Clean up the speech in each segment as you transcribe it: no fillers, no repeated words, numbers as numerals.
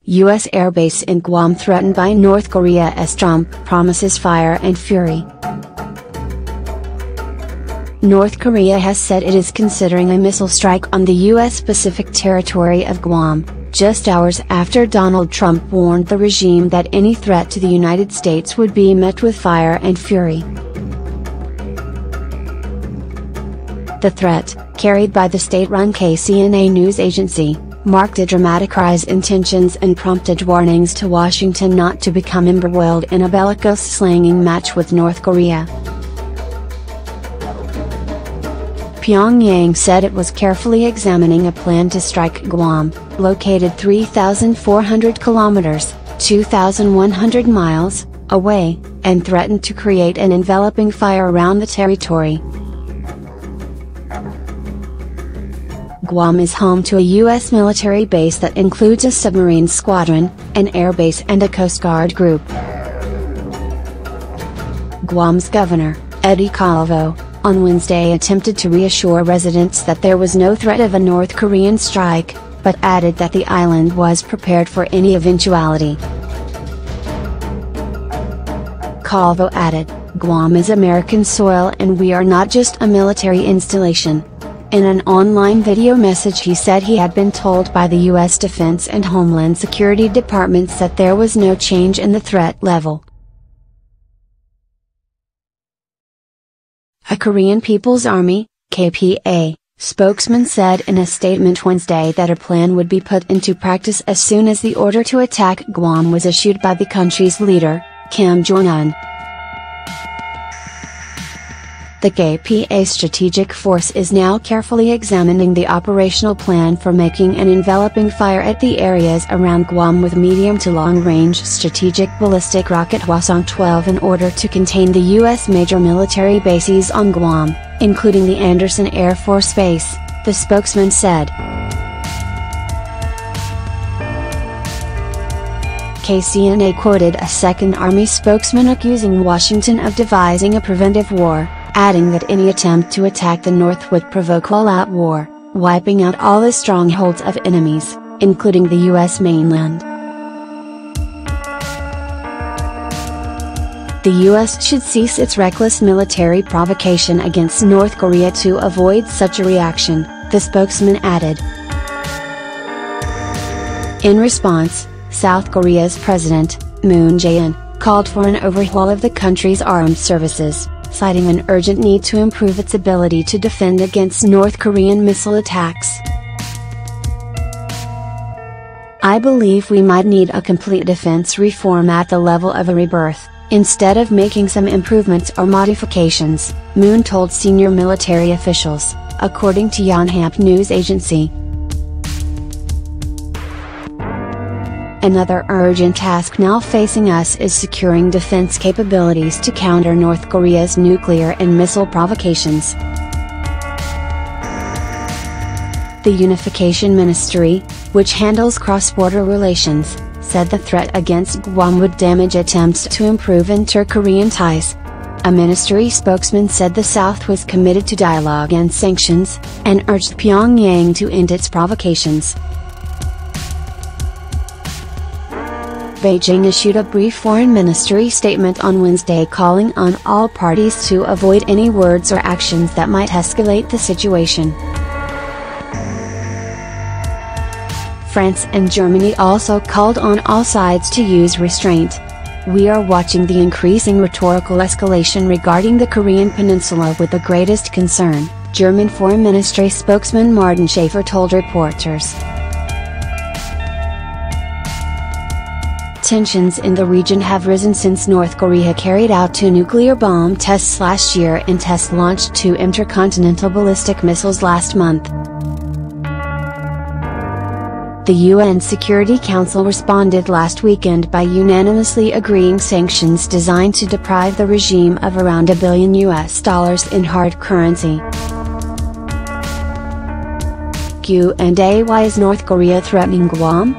U.S. airbase in Guam threatened by North Korea as Trump promises fire and fury. North Korea has said it is considering a missile strike on the U.S. Pacific territory of Guam, just hours after Donald Trump warned the regime that any threat to the United States would be met with fire and fury. The threat, carried by the state-run KCNA news agency, marked a dramatic rise in tensions and prompted warnings to Washington not to become embroiled in a bellicose slanging match with North Korea. Pyongyang said it was carefully examining a plan to strike Guam, located 3,400 kilometers, 2,100 miles, away, and threatened to create an enveloping fire around the territory. Guam is home to a U.S. military base that includes a submarine squadron, an airbase and a Coast Guard group. Guam's governor, Eddie Calvo, on Wednesday attempted to reassure residents that there was no threat of a North Korean strike, but added that the island was prepared for any eventuality. Calvo added, "Guam is American soil and we are not just a military installation." In an online video message he said he had been told by the U.S. Defense and Homeland Security departments that there was no change in the threat level. A Korean People's Army, KPA, spokesman said in a statement Wednesday that a plan would be put into practice as soon as the order to attack Guam was issued by the country's leader, Kim Jong-un. The KPA strategic force is now carefully examining the operational plan for making an enveloping fire at the areas around Guam with medium to long-range strategic ballistic rocket Hwasong-12 in order to contain the U.S. major military bases on Guam, including the Andersen Air Force Base, the spokesman said. KCNA quoted a Second Army spokesman accusing Washington of devising a preventive war, adding that any attempt to attack the North would provoke all-out war, wiping out all the strongholds of enemies, including the U.S. mainland. The U.S. should cease its reckless military provocation against North Korea to avoid such a reaction, the spokesman added. In response, South Korea's President, Moon Jae-in, called for an overhaul of the country's armed services, citing an urgent need to improve its ability to defend against North Korean missile attacks. "I believe we might need a complete defense reform at the level of a rebirth, instead of making some improvements or modifications," Moon told senior military officials, according to Yonhap news agency. "Another urgent task now facing us is securing defense capabilities to counter North Korea's nuclear and missile provocations." The Unification Ministry, which handles cross-border relations, said the threat against Guam would damage attempts to improve inter-Korean ties. A ministry spokesman said the South was committed to dialogue and sanctions, and urged Pyongyang to end its provocations. Beijing issued a brief foreign ministry statement on Wednesday calling on all parties to avoid any words or actions that might escalate the situation. France and Germany also called on all sides to use restraint. "We are watching the increasing rhetorical escalation regarding the Korean peninsula with the greatest concern," German Foreign Ministry spokesman Martin Schäfer told reporters. Tensions in the region have risen since North Korea carried out 2 nuclear bomb tests last year and test-launched 2 intercontinental ballistic missiles last month. The UN Security Council responded last weekend by unanimously agreeing sanctions designed to deprive the regime of around $1 billion in hard currency. Q&A: Is North Korea threatening Guam?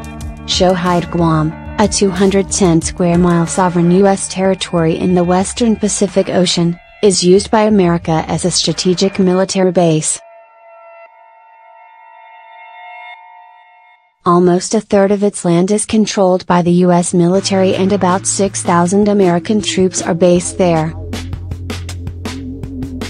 Shohide Guam, a 210 square mile sovereign U.S. territory in the western Pacific Ocean, is used by America as a strategic military base. Almost a third of its land is controlled by the U.S. military and about 6,000 American troops are based there.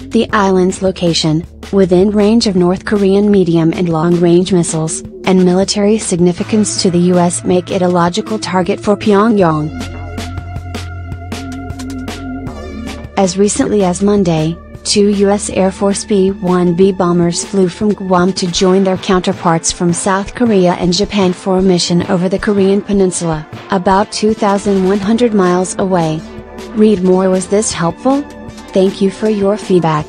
The island's location, within range of North Korean medium and long-range missiles, and military significance to the U.S. make it a logical target for Pyongyang. As recently as Monday, 2 U.S. Air Force B-1B bombers flew from Guam to join their counterparts from South Korea and Japan for a mission over the Korean peninsula, about 2,100 miles away. Read more. Was this helpful? Thank you for your feedback.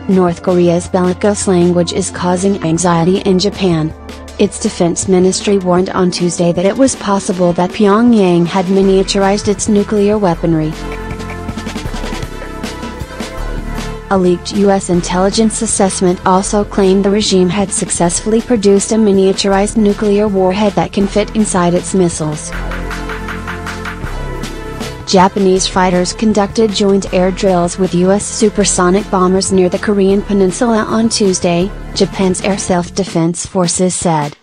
North Korea's bellicose language is causing anxiety in Japan. Its defense ministry warned on Tuesday that it was possible that Pyongyang had miniaturized its nuclear weaponry. A leaked U.S. intelligence assessment also claimed the regime had successfully produced a miniaturized nuclear warhead that can fit inside its missiles. Japanese fighters conducted joint air drills with U.S. supersonic bombers near the Korean peninsula on Tuesday, Japan's Air Self-Defense Forces said.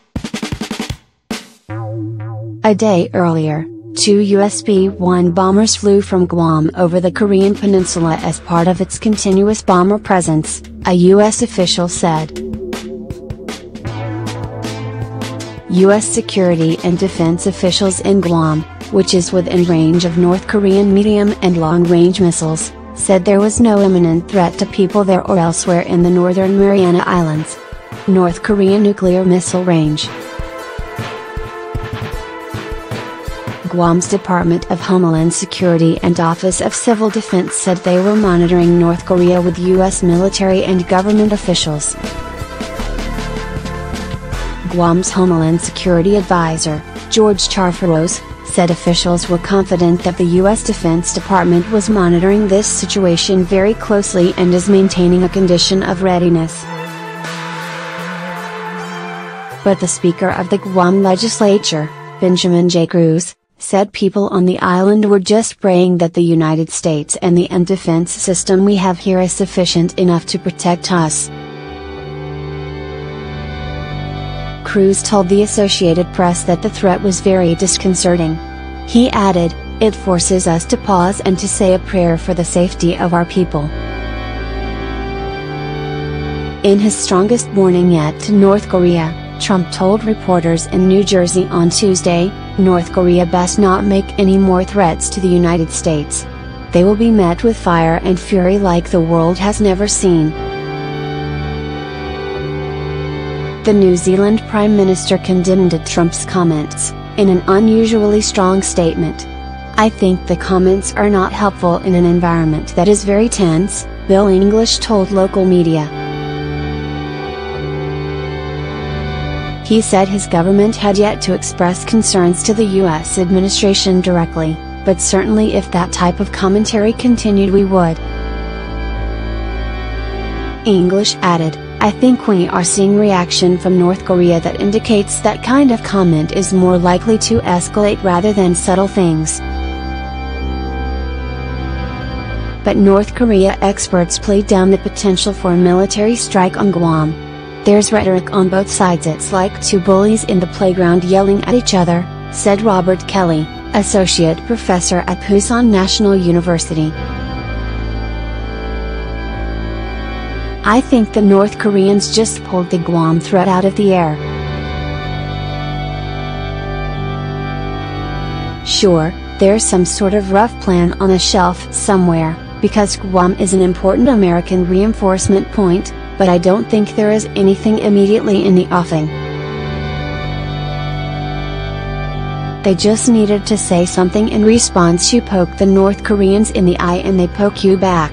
A day earlier, 2 U.S. B-1 bombers flew from Guam over the Korean peninsula as part of its continuous bomber presence, a U.S. official said. U.S. security and defense officials in Guam, which is within range of North Korean medium and long-range missiles, said there was no imminent threat to people there or elsewhere in the northern Mariana Islands. North Korean nuclear missile range. Guam's Department of Homeland Security and Office of Civil Defense said they were monitoring North Korea with U.S. military and government officials. Guam's Homeland Security Advisor, George Charfaros, said officials were confident that the U.S. Defense Department was monitoring this situation very closely and is maintaining a condition of readiness. But the Speaker of the Guam legislature, Benjamin J. Cruz, said people on the island were just praying that the United States and the defense system we have here is sufficient enough to protect us. Cruz told the Associated Press that the threat was very disconcerting. He added, "It forces us to pause and to say a prayer for the safety of our people." In his strongest warning yet to North Korea, Trump told reporters in New Jersey on Tuesday, North Korea best not make any more threats to the United States. They will be met with fire and fury like the world has never seen. The New Zealand Prime Minister condemned Trump's comments, in an unusually strong statement. "I think the comments are not helpful in an environment that is very tense," Bill English told local media. He said his government had yet to express concerns to the U.S. administration directly, but certainly if that type of commentary continued we would. English added, "I think we are seeing reaction from North Korea that indicates that kind of comment is more likely to escalate rather than settle things." But North Korea experts played down the potential for a military strike on Guam. "There's rhetoric on both sides. It's like two bullies in the playground yelling at each other," said Robert Kelly, associate professor at Pusan National University. "I think the North Koreans just pulled the Guam threat out of the air. Sure, there's some sort of rough plan on a shelf somewhere, because Guam is an important American reinforcement point, but I don't think there is anything immediately in the offing. They just needed to say something in response. You poke the North Koreans in the eye and they poke you back."